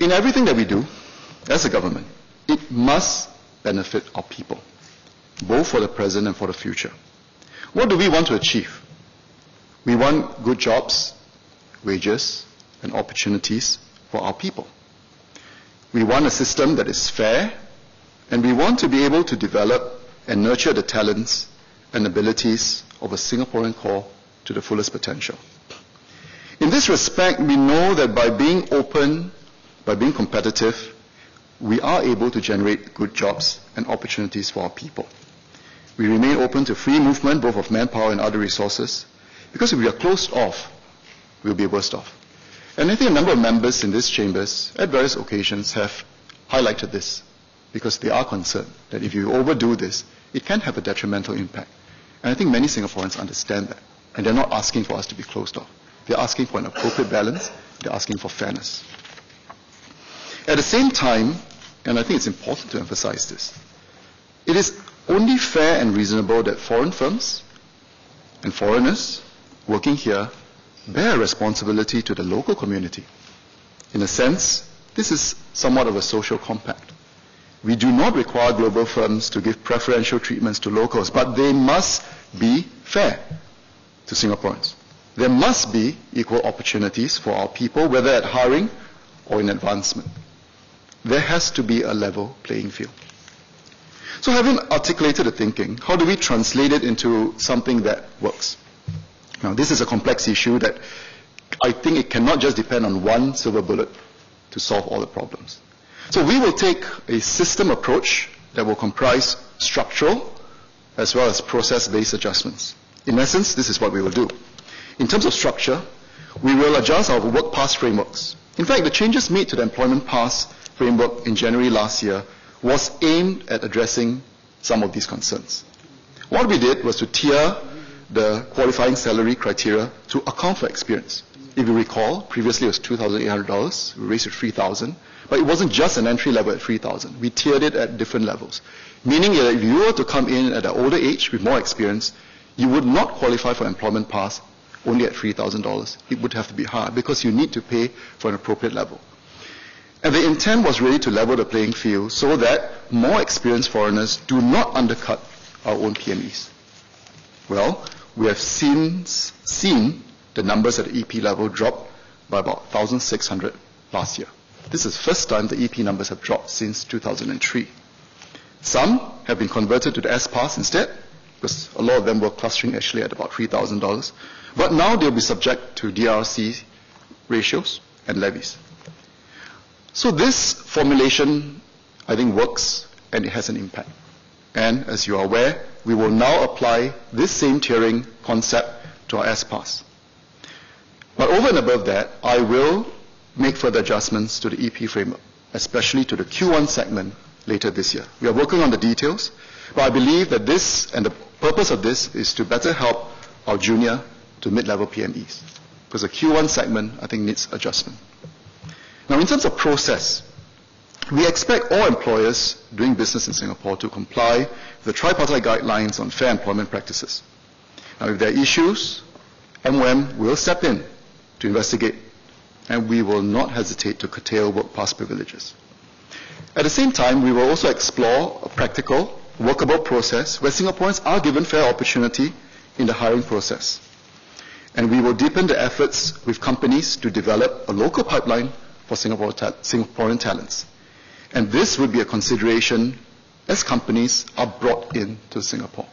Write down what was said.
In everything that we do, as a government, it must benefit our people, both for the present and for the future. What do we want to achieve? We want good jobs, wages, and opportunities for our people. We want a system that is fair, and we want to be able to develop and nurture the talents and abilities of a Singaporean core to the fullest potential. In this respect, we know that by being open, by being competitive, we are able to generate good jobs and opportunities for our people. We remain open to free movement, both of manpower and other resources, because if we are closed off, we'll be worse off. And I think a number of members in this chambers, at various occasions, have highlighted this, because they are concerned that if you overdo this, it can have a detrimental impact. And I think many Singaporeans understand that, and they're not asking for us to be closed off. They're asking for an appropriate balance. They're asking for fairness. At the same time, and I think it's important to emphasize this, it is only fair and reasonable that foreign firms and foreigners working here bear a responsibility to the local community. In a sense, this is somewhat of a social compact. We do not require global firms to give preferential treatments to locals, but they must be fair to Singaporeans. There must be equal opportunities for our people, whether at hiring or in advancement. There has to be a level playing field. So having articulated the thinking, how do we translate it into something that works? Now, this is a complex issue that I think it cannot just depend on one silver bullet to solve all the problems. So we will take a system approach that will comprise structural as well as process-based adjustments. In essence, this is what we will do. In terms of structure, we will adjust our work pass frameworks. In fact, the changes made to the employment pass framework in January last year was aimed at addressing some of these concerns. What we did was to tier the qualifying salary criteria to account for experience. If you recall, previously it was $2,800, we raised it to $3,000, but it wasn't just an entry level at $3,000. We tiered it at different levels, meaning that if you were to come in at an older age with more experience, you would not qualify for employment pass only at $3,000. It would have to be higher because you need to pay for an appropriate level. And the intent was really to level the playing field so that more experienced foreigners do not undercut our own PMEs. Well, we have seen the numbers at the EP level drop by about 1,600 last year. This is the first time the EP numbers have dropped since 2003. Some have been converted to the S-Pass instead, because a lot of them were clustering actually at about $3,000. But now they'll be subject to DRC ratios and levies. So this formulation, I think, works and it has an impact. And as you are aware, we will now apply this same tiering concept to our S-Pass. But over and above that, I will make further adjustments to the EP framework, especially to the Q1 segment later this year. We are working on the details, but I believe that this, and the purpose of this, is to better help our junior to mid-level PMEs. Because the Q1 segment, I think, needs adjustment. Now, in terms of process, we expect all employers doing business in Singapore to comply with the tripartite guidelines on fair employment practices. Now, if there are issues, MOM will step in to investigate, and we will not hesitate to curtail work pass privileges. At the same time, we will also explore a practical, workable process where Singaporeans are given fair opportunity in the hiring process. And we will deepen the efforts with companies to develop a local pipeline for Singaporean talents. And this would be a consideration as companies are brought into Singapore.